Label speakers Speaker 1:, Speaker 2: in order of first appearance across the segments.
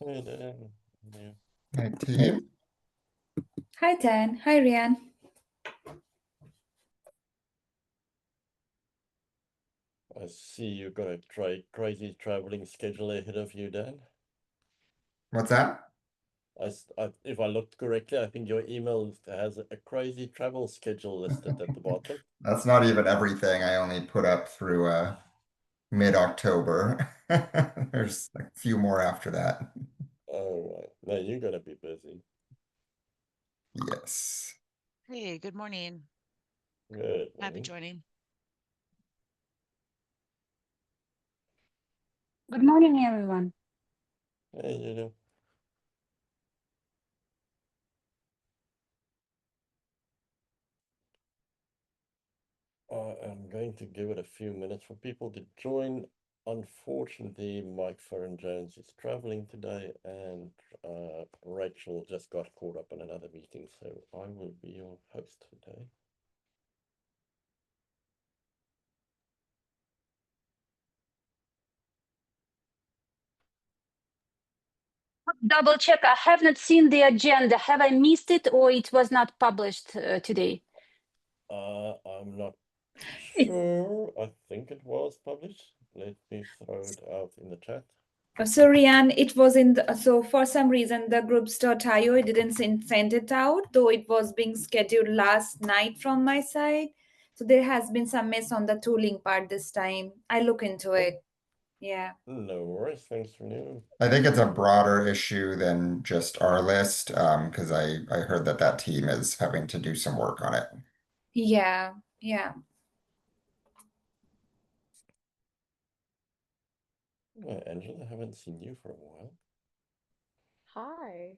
Speaker 1: Hey Dan. Yeah.
Speaker 2: Hi, team.
Speaker 3: Hi, Dan. Hi, Rian.
Speaker 1: I see you got a crazy traveling schedule ahead of you, Dan.
Speaker 2: What's that?
Speaker 1: If I looked correctly, I think your email has a crazy travel schedule listed at the bottom.
Speaker 2: That's not even everything. I only put up through mid-October. There's a few more after that.
Speaker 1: All right. No, you're gonna be busy.
Speaker 2: Yes.
Speaker 4: Hey, good morning.
Speaker 1: Good
Speaker 4: Happy
Speaker 1: morning.
Speaker 4: joining.
Speaker 5: Good morning, everyone.
Speaker 1: Hey, you know. I'm going to give it a few minutes for people to join. Unfortunately, Mike Farron-Jones is traveling today, and Rachel just got caught up in another meeting, so I will be your host today.
Speaker 5: Double check. I have not seen the agenda. Have I missed it or it was not published today?
Speaker 1: I'm not
Speaker 3: It-
Speaker 1: sure. I think it was published. Let me throw it out in the chat.
Speaker 3: So, Rian, it was in the, so for some reason the groups.io didn't send it out, though it was being scheduled last night from my side. So there has been some mess on the tooling part this time. I look into it. Yeah.
Speaker 1: No worries. Thanks for knowing.
Speaker 2: I think it's a broader issue than just our list, because I heard that that team is having to do some work on it.
Speaker 3: Yeah. Yeah.
Speaker 1: Angela, I haven't seen you for a while.
Speaker 6: Hi.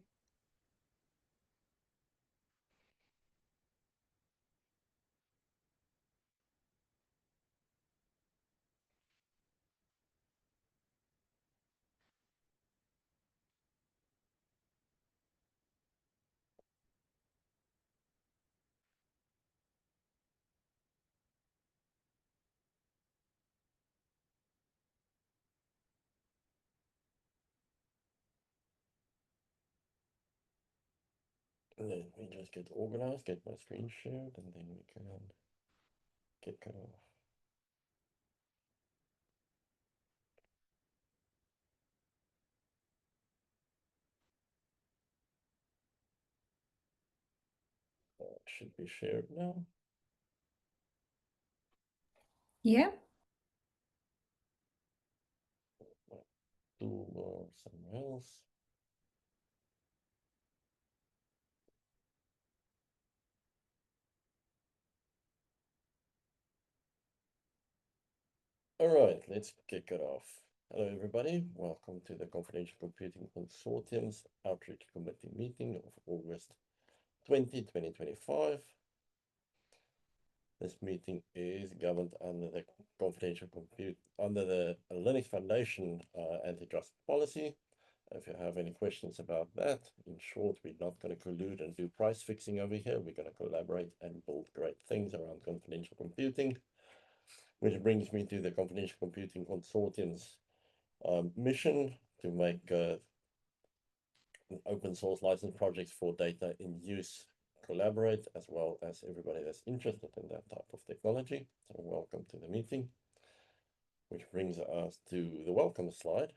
Speaker 1: Let me just get organized, get my screen shared, and then we can kick it off. It should be shared now.
Speaker 3: Yeah.
Speaker 1: Tool or somewhere else. All right, let's kick it off. Hello, everybody. Welcome to the Confidential Computing Consortium's Outreach Committee meeting of August 20, 2025. This meeting is governed under the under the Linux Foundation antitrust policy. If you have any questions about that, in short, we're not going to collude and do price fixing over here. We're going to collaborate and build great things around confidential computing, which brings me to the Confidential Computing Consortium's mission to make open source license projects for data in use collaborate, as well as everybody that's interested in that type of technology. So welcome to the meeting, which brings us to the welcome slide.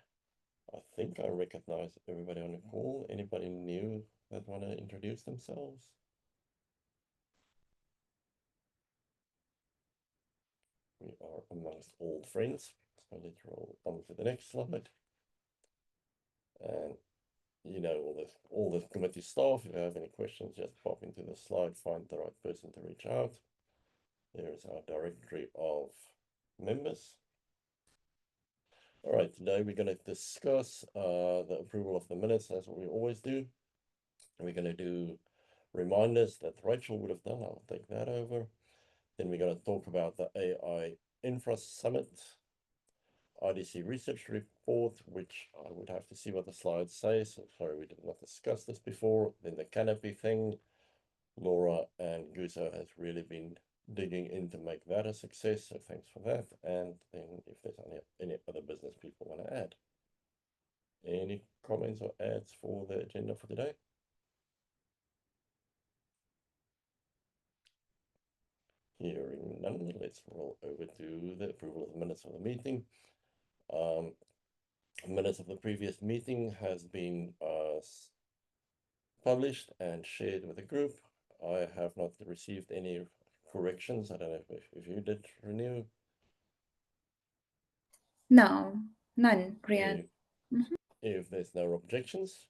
Speaker 1: I think I recognize everybody on the call. Anybody new that want to introduce themselves? We are amongst old friends. So let's roll on to the next slide. And you know, all the committee staff, if you have any questions, just pop into the slide, find the right person to reach out. There's our directory of members. All right, today we're going to discuss the approval of the minutes, as we always do. And we're going to do reminders that Rachel would have done. I'll take that over. Then we're going to talk about the AI Infra Summit, IDC research report, which I would have to see what the slides say. So sorry, we did not discuss this before. Then the canopy thing. Laura and Guso has really been digging in to make that a success. So thanks for that. And then if there's any other business people want to add. Any comments or adds for the agenda for today? Hearing none, let's roll over to the approval of the minutes of the meeting. Minutes of the previous meeting has been published and shared with the group. I have not received any corrections. I don't know if you did, Renew.
Speaker 3: No, none, Rian.
Speaker 1: If there's no objections,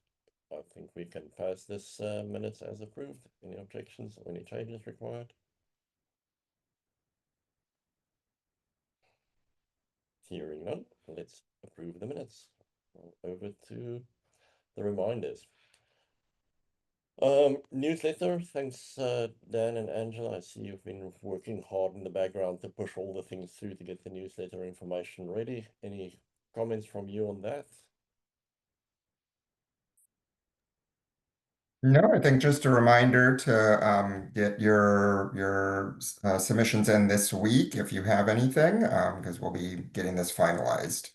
Speaker 1: I think we can pass this minutes as approved. Any objections or any changes required? Hearing none, let's approve the minutes. Over to the reminders. Newsletter, thanks Dan and Angela. I see you've been working hard in the background to push all the things through to get the newsletter information ready. Any comments from you on that?
Speaker 2: No, I think just a reminder to get your submissions in this week if you have anything, because we'll be getting this finalized.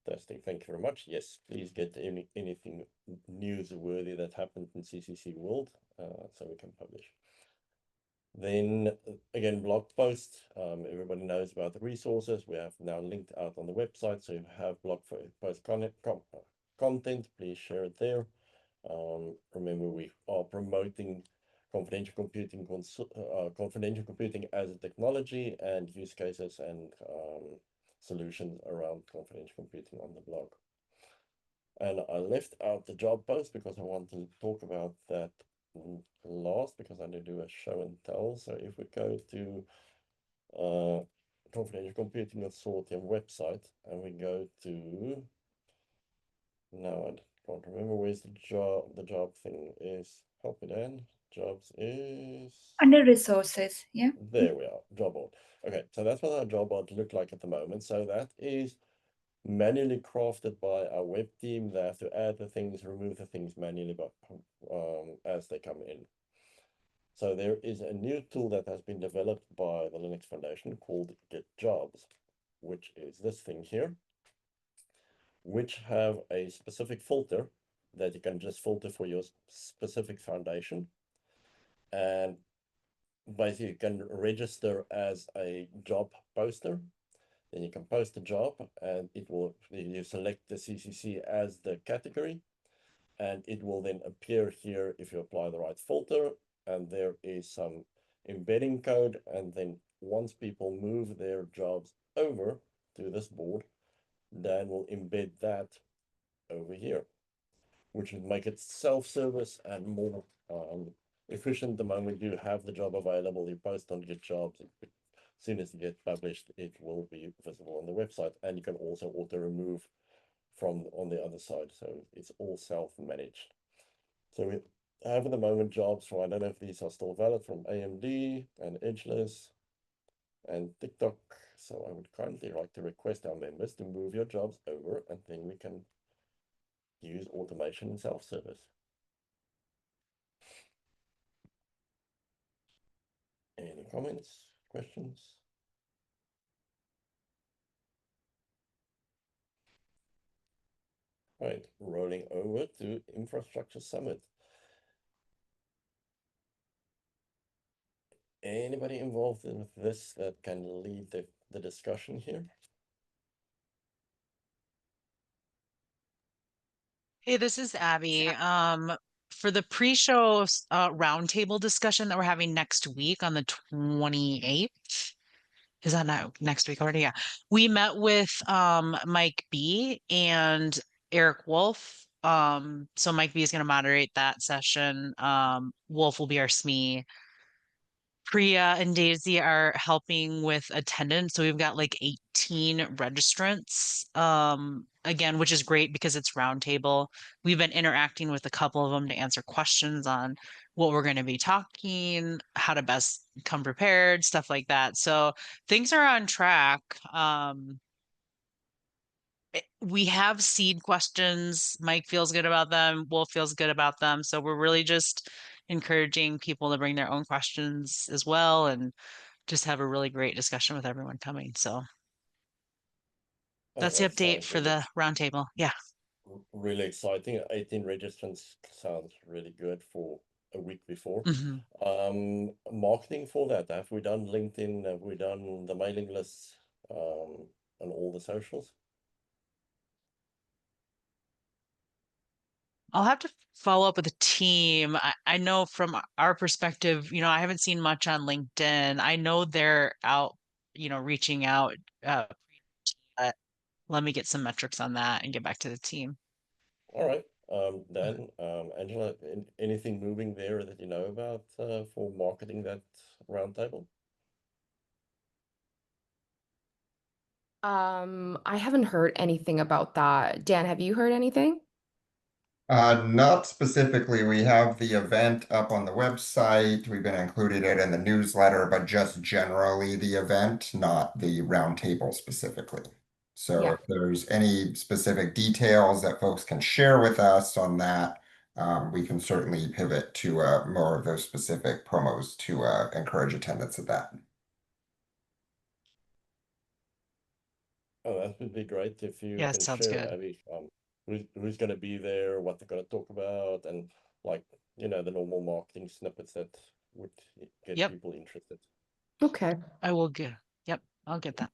Speaker 1: Fantastic, thank you very much. Yes, please get anything newsworthy that happened in CCC World, so we can publish. Then again, blog post. Everybody knows about the resources. We have now linked out on the website, so if you have blog post content, please share it there. Remember, we are promoting confidential computing as a technology and use cases and solutions around confidential computing on the blog. And I left out the job post because I want to talk about that last, because I need to do a show and tell. So if we go to confidential computing consortium website and we go to, now I can't remember where's the job thing is. Help me, Dan. Jobs is
Speaker 3: Under resources, yeah.
Speaker 1: There we are, job board. Okay, so that's what our job board look like at the moment. So that is manually crafted by our web team. They have to add the things, remove the things manually, but as they come in. So there is a new tool that has been developed by the Linux Foundation called Get Jobs, which is this thing here, which have a specific filter that you can just filter for your specific foundation. And basically you can register as a job poster. Then you can post a job and it will, you select the CCC as the category, and it will then appear here if you apply the right filter. And there is some embedding code. And then once people move their jobs over to this board, Dan will embed that over here, which would make it self-service and more efficient. The moment you have the job available, you post on Get Jobs. As soon as it gets published, it will be visible on the website, and you can also auto remove from on the other side. So it's all self-managed. So we have at the moment jobs from, I don't know if these are still valid, from AMD and Edgeless and TikTok. So I would kindly like to request our members to move your jobs over, and then we can use automation and self-service. Any comments, questions? Right, rolling over to Infrastructure Summit. Anybody involved in this that can lead the discussion here?
Speaker 4: Hey, this is Abby. For the pre-show roundtable discussion that we're having next week on the 28th, is that not next week already? Yeah. We met with Mike B and Eric Wolf. So Mike B is going to moderate that session. Wolf will be our SME. Priya and Daisy are helping with attendance. So we've got like 18 registrants, again, which is great because it's roundtable. We've been interacting with a couple of them to answer questions on what we're going to be talking, how to best come prepared, stuff like that. So things are on track. We have seed questions. Mike feels good about them. Wolf feels good about them. So we're really just encouraging people to bring their own questions as well and just have a really great discussion with everyone coming. So
Speaker 1: Oh,
Speaker 4: That's the
Speaker 1: that
Speaker 4: update
Speaker 1: sounds
Speaker 4: for
Speaker 1: really,
Speaker 4: the roundtable. Yeah.
Speaker 1: really exciting. 18 registrants sounds really good for a week before.
Speaker 4: Mhm.
Speaker 1: Marketing for that. Have we done LinkedIn? Have we done the mailing lists? And all the socials?
Speaker 4: I'll have to follow up with the team. I know from our perspective, I haven't seen much on LinkedIn. I know they're out, reaching out. But let me get some metrics on that and get back to the team.
Speaker 1: All right. Dan, Angela, anything moving there that you know about for marketing that roundtable?
Speaker 6: I haven't heard anything about that. Dan, have you heard anything?
Speaker 2: Not specifically. We have the event up on the website. We've been included it in the newsletter, but just generally the event, not the roundtable specifically. So
Speaker 6: Yeah.
Speaker 2: if there's any specific details that folks can share with us on that, we can certainly pivot to more of those specific promos to encourage attendance at that.
Speaker 1: Oh, that would be great if you
Speaker 4: Yeah,
Speaker 1: can
Speaker 4: sounds
Speaker 1: share,
Speaker 4: good.
Speaker 1: Abby, who's going to be there, what they're going to talk about, and like, the normal marketing snippets that would get
Speaker 4: Yep.
Speaker 1: people interested.
Speaker 6: Okay.
Speaker 4: I will get. Yep, I'll get that.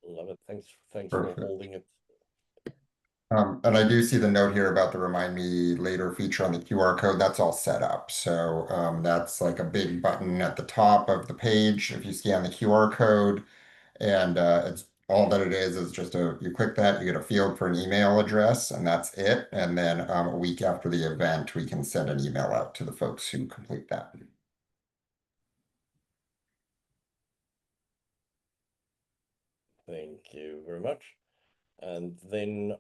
Speaker 1: Love it. Thanks for
Speaker 2: Perfect.
Speaker 1: holding it.
Speaker 2: And I do see the note here about the Remind Me Later feature on the QR code. That's all set up. So that's like a big button at the top of the page if you scan the QR code. And it's all that it is just you click that, you get a field for an email address, and that's it. And then a week after the event, we can send an email out to the folks who complete that.
Speaker 1: Thank you very much. And then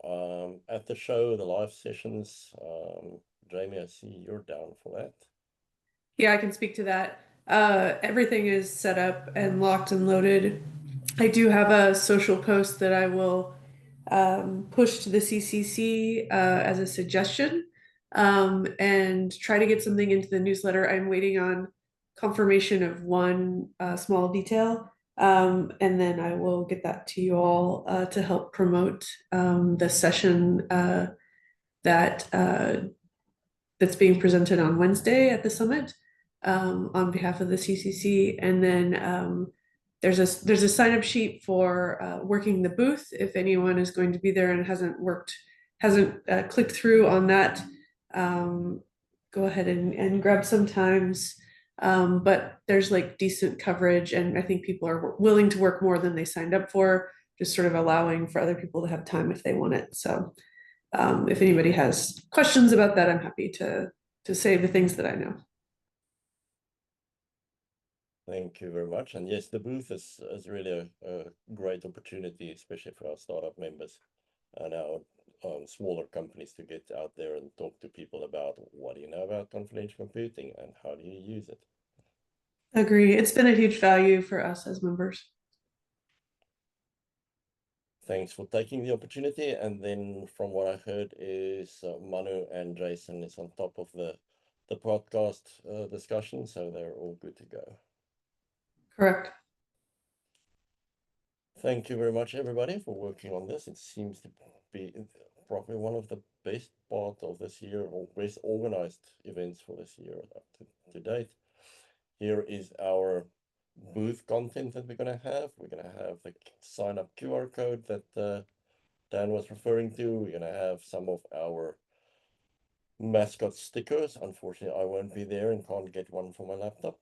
Speaker 1: at the show, the live sessions, Jamie, I see you're down for that.
Speaker 7: Yeah, I can speak to that. Everything is set up and locked and loaded. I do have a social post that I will push to the CCC as a suggestion and try to get something into the newsletter. I'm waiting on confirmation of one small detail. And then I will get that to you all to help promote the session that that's being presented on Wednesday at the summit on behalf of the CCC. And then there's a sign up sheet for working the booth. If anyone is going to be there and hasn't clicked through on that, go ahead and grab some times. But there's like decent coverage, and I think people are willing to work more than they signed up for, just sort of allowing for other people to have time if they want it. So if anybody has questions about that, I'm happy to say the things that I know.
Speaker 1: Thank you very much. And yes, the booth is really a great opportunity, especially for our startup members and our smaller companies to get out there and talk to people about what do you know about confidential computing and how do you use it.
Speaker 7: Agree. It's been a huge value for us as members.
Speaker 1: Thanks for taking the opportunity. And then from what I heard is Manu and Jason is on top of the podcast discussion, so they're all good to go.
Speaker 7: Correct.
Speaker 1: Thank you very much, everybody, for working on this. It seems to be probably one of the best part of this year, or best organized events for this year up to date. Here is our booth content that we're going to have. We're going to have the sign up QR code that Dan was referring to. We're going to have some of our mascot stickers. Unfortunately, I won't be there and can't get one for my laptop.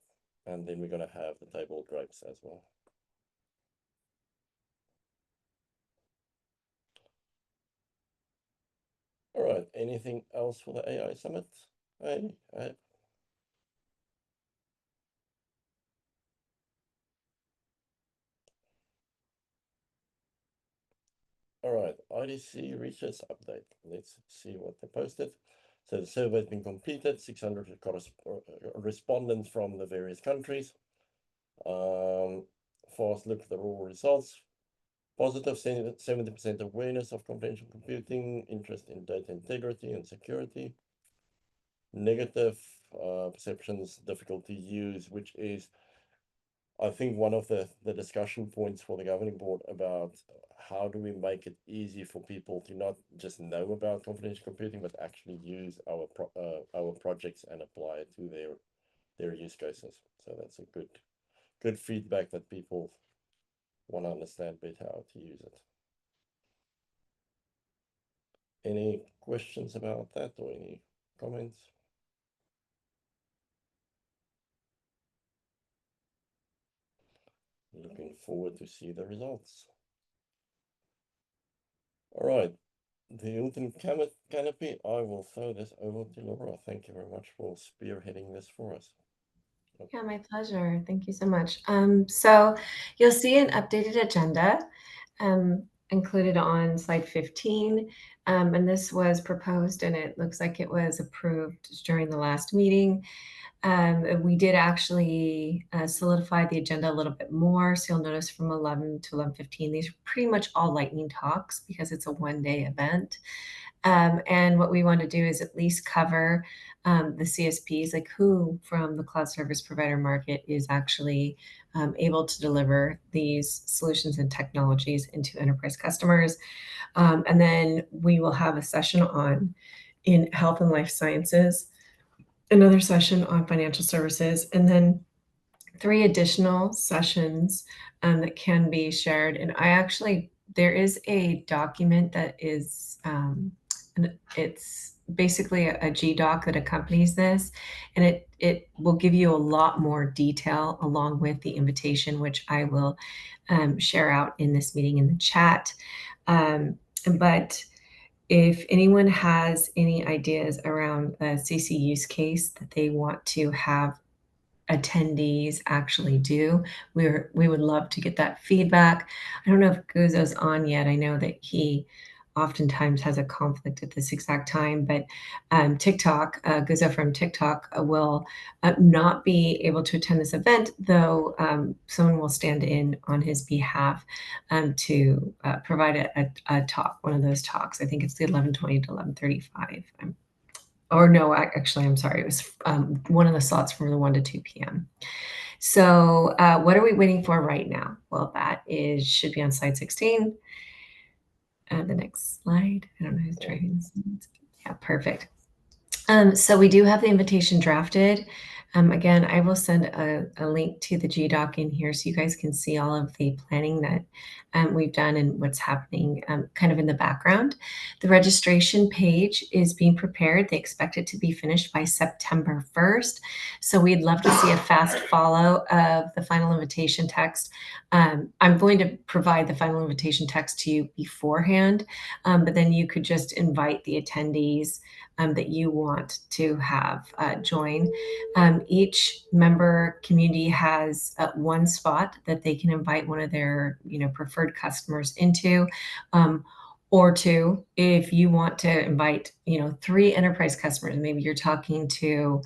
Speaker 1: And then we're going to have the table grapes as well. All right, anything else for the AI Summit? All right, IDC research update. Let's see what they posted. So the survey has been completed, 600 respondents from the various countries. Fast look at the raw results. Positive 70% awareness of confidential computing, interest in data integrity and security. Negative perceptions, difficult to use, which is I think one of the discussion points for the governing board about how do we make it easy for people to not just know about confidential computing, but actually use our projects and apply it to their use cases. So that's a good feedback that people want to understand better how to use it. Any questions about that or any comments? Looking forward to see the results. All right, the Hilton Canopy, I will throw this over to Laura. Thank you very much for spearheading this for us.
Speaker 8: Yeah, my pleasure. Thank you so much. So you'll see an updated agenda included on slide 15. And this was proposed and it looks like it was approved during the last meeting. We did actually solidify the agenda a little bit more. So you'll notice from 11 to 11:15, these are pretty much all lightning talks because it's a one-day event. And what we want to do is at least cover the CSPs, like who from the cloud service provider market is actually able to deliver these solutions and technologies into enterprise customers. And then we will have a session in health and life sciences, another session on financial services, and then 3 additional sessions that can be shared. And there is a document that is, and it's basically a GDoc that accompanies this, and it will give you a lot more detail along with the invitation, which I will share out in this meeting in the chat. But if anyone has any ideas around a CC use case that they want to have attendees actually do, we would love to get that feedback. I don't know if Guzo's on yet. I know that he oftentimes has a conflict at this exact time, but TikTok, Guzo from TikTok will not be able to attend this event, though someone will stand in on his behalf to provide a talk, one of those talks. I think it's the 11:20 to 11:35. Or no, actually, I'm sorry. It was one of the slots from the 1 to 2 p.m. So what are we waiting for right now? Well, should be on slide 16. The next slide. I don't know who's driving this. Yeah, perfect. So we do have the invitation drafted. Again, I will send a link to the GDoc in here so you guys can see all of the planning that we've done and what's happening kind of in the background. The registration page is being prepared. They expect it to be finished by September 1st. So we'd love to see a fast follow of the final invitation text. I'm going to provide the final invitation text to you beforehand, but then you could just invite the attendees that you want to have join. Each member community has one spot that they can invite one of their preferred customers into, or 2 if you want to invite 3 enterprise customers. Maybe you're talking to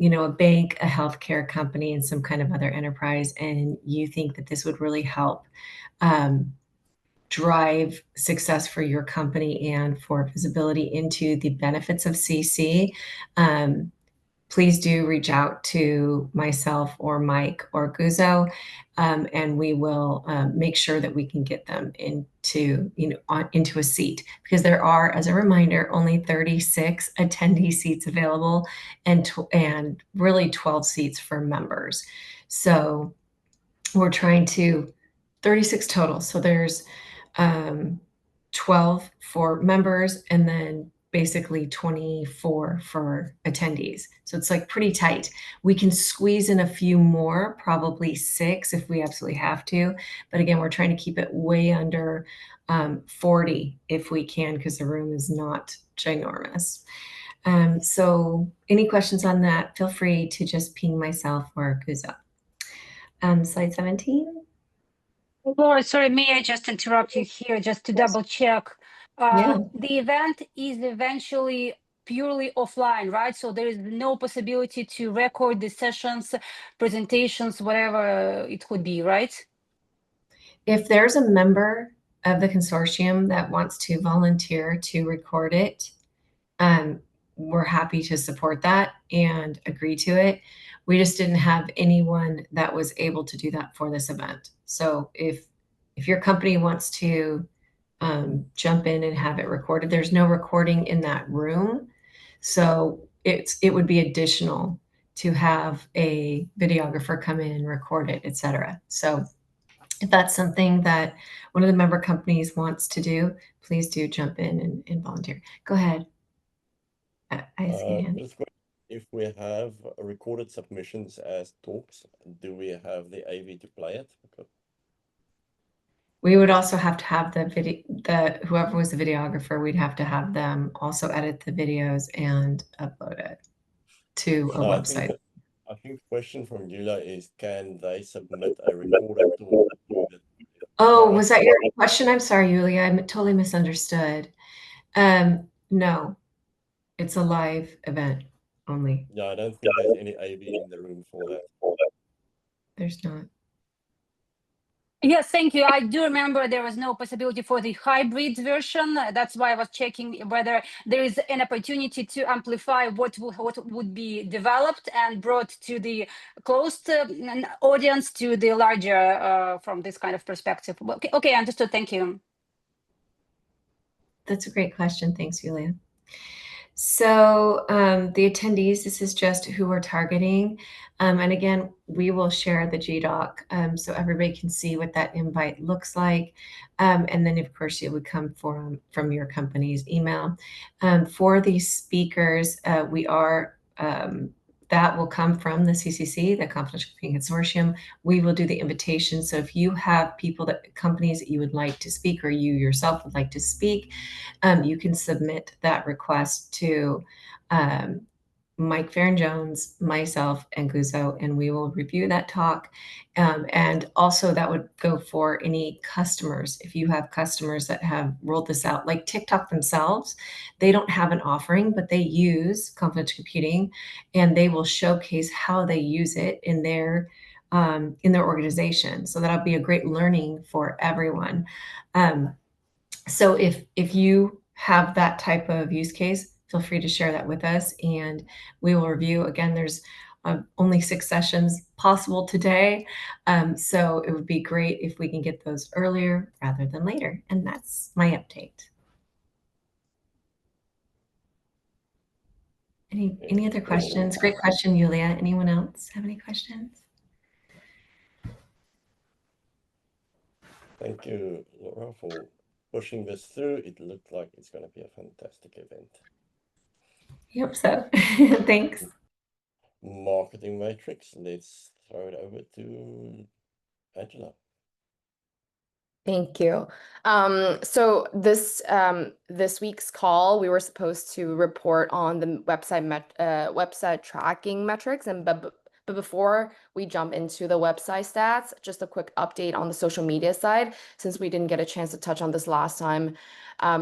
Speaker 8: a bank, a healthcare company, and some kind of other enterprise, and you think that this would really help drive success for your company and for visibility into the benefits of CC, please do reach out to myself or Mike or Guzo, and we will make sure that we can get them into a seat, because there are, as a reminder, only 36 attendee seats available and really 12 seats for members. So we're trying to 36 total. So there's 12 for members and then basically 24 for attendees. So it's like pretty tight. We can squeeze in a few more, probably 6 if we absolutely have to. But again, we're trying to keep it way under 40 if we can, because the room is not ginormous. So any questions on that, feel free to just ping myself or Guzo. Slide 17.
Speaker 5: Laura, sorry, may I just interrupt you here just to double check?
Speaker 8: Yeah.
Speaker 5: The event is eventually purely offline, right? So there is no possibility to record the sessions, presentations, whatever it could be, right?
Speaker 8: If there's a member of the consortium that wants to volunteer to record it, we're happy to support that and agree to it. We just didn't have anyone that was able to do that for this event. So if your company wants to jump in and have it recorded, there's no recording in that room. So it would be additional to have a videographer come in and record it, etc. So if that's something that one of the member companies wants to do, please do jump in and volunteer. Go ahead. I see your hand.
Speaker 1: Just quick, if we have recorded submissions as talks, do we have the AV to play it? Because
Speaker 8: We would also have to have whoever was the videographer, we'd have to have them also edit the videos and upload it to a
Speaker 1: No,
Speaker 8: website.
Speaker 1: I think the question from Yulia is, can they submit a recorded talk to the
Speaker 8: Oh, was that your question? I'm sorry, Yulia. I totally misunderstood. No, it's a live event only.
Speaker 1: Yeah, I don't think there's any AV in the room for that.
Speaker 8: There's not.
Speaker 5: Yes, thank you. I do remember there was no possibility for the hybrid version. That's why I was checking whether there is an opportunity to amplify what would be developed and brought to the closed audience to the larger from this kind of perspective. Okay, understood. Thank you.
Speaker 8: That's a great question. Thanks, Yulia. So the attendees, this is just who we're targeting. And again, we will share the GDoc so everybody can see what that invite looks like. And then, of course, it would come from your company's email. For these speakers, that will come from the CCC, the Confidential Computing Consortium. We will do the invitation. So if you have companies that you would like to speak, or you yourself would like to speak, you can submit that request to Mike Farron-Jones, myself, and Guzzo, and we will review that talk. And also that would go for any customers. If you have customers that have rolled this out, like TikTok themselves, they don't have an offering, but they use confidential computing, and they will showcase how they use it in their organization. So that'll be a great learning for everyone. So if you have that type of use case, feel free to share that with us and we will review. Again, there's only 6 sessions possible today. So it would be great if we can get those earlier rather than later. And that's my update. Any other questions? Great question, Yulia. Anyone else have any questions?
Speaker 1: Thank you, Laura, for pushing this through. It looked like it's going to be a fantastic event.
Speaker 8: I hope so. Thanks.
Speaker 1: Marketing matrix. Let's throw it over to Angela.
Speaker 6: Thank you. So this week's call, we were supposed to report on the website tracking metrics, and but before we jump into the website stats, just a quick update on the social media side, since we didn't get a chance to touch on this last time.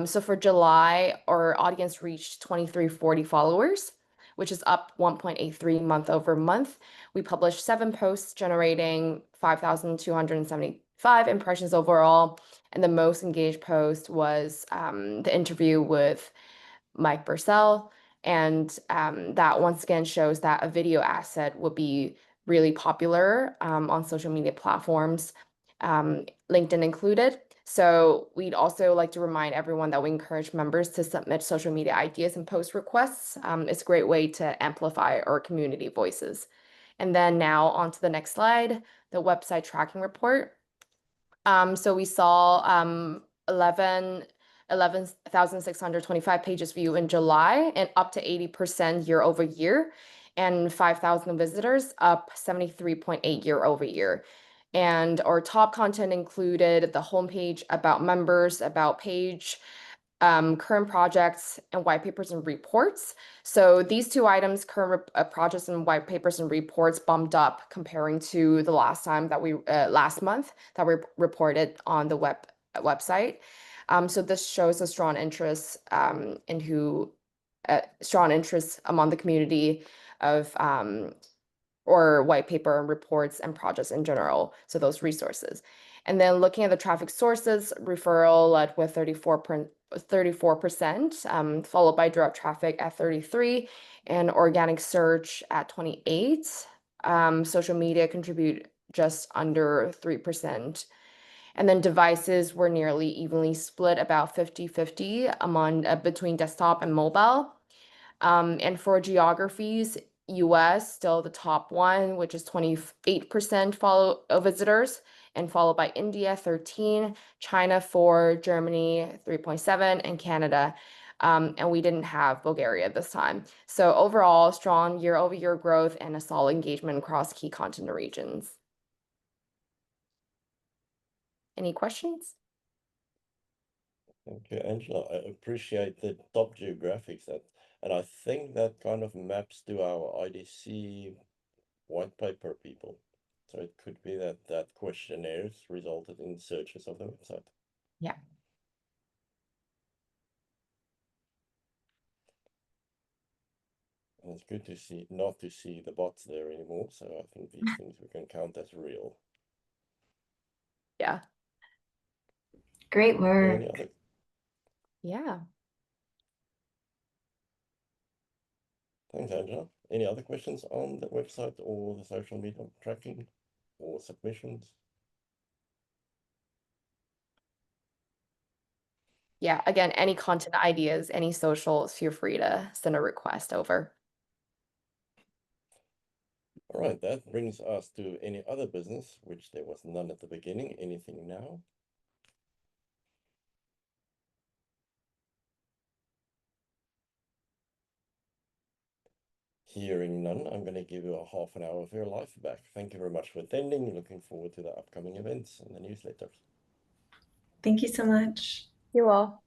Speaker 6: So for July, our audience reached 2340 followers, which is up 1.83 month over month. We published 7 posts generating 5,275 impressions overall. And the most engaged post was the interview with Mike Purcell. And that once again shows that a video asset will be really popular on social media platforms, LinkedIn included. So we'd also like to remind everyone that we encourage members to submit social media ideas and post requests. It's a great way to amplify our community voices. And then now on to the next slide, the website tracking report. So we saw 11,625 pages viewed in July, and up to 80% year over year, and 5,000 visitors, up 73.8% year over year. And our top content included the homepage, about members, about page, current projects, and white papers and reports. So these 2 items, current projects and white papers and reports, bumped up comparing to the last time that last month that we reported on the website. So this shows a strong interest strong interest among the community of or white paper and reports and projects in general, so those resources. And then looking at the traffic sources, referral led with 34%, followed by direct traffic at 33, and organic search at 28. Social media contribute just under 3%. And then devices were nearly evenly split, about 50-50 among between desktop and mobile. And for geographies, US still the top one, which is 28% follow visitors, and followed by India 13, China 4, Germany 3.7, and Canada. And we didn't have Bulgaria this time. So overall, strong year-over-year growth and a solid engagement across key content regions. Any questions?
Speaker 1: Thank you, Angela. I appreciate the top geographics and I think that kind of maps to our IDC white paper people. So it could be that questionnaires resulted in searches of the website.
Speaker 6: Yeah.
Speaker 1: And it's good to see not to see the bots there anymore. So I think these things we can count as real.
Speaker 6: Yeah.
Speaker 8: Great work.
Speaker 1: Any other
Speaker 6: Yeah.
Speaker 1: Thanks, Angela. Any other questions on the website or the social media tracking or submissions?
Speaker 6: Yeah, again, any content ideas, any socials, feel free to send a request over.
Speaker 1: All right, that brings us to any other business, which there was none at the beginning. Anything now? Hearing none, I'm going to give you a half an hour of your life back. Thank you very much for attending. Looking forward to the upcoming events and the newsletters.
Speaker 8: Thank you so much.
Speaker 6: You all.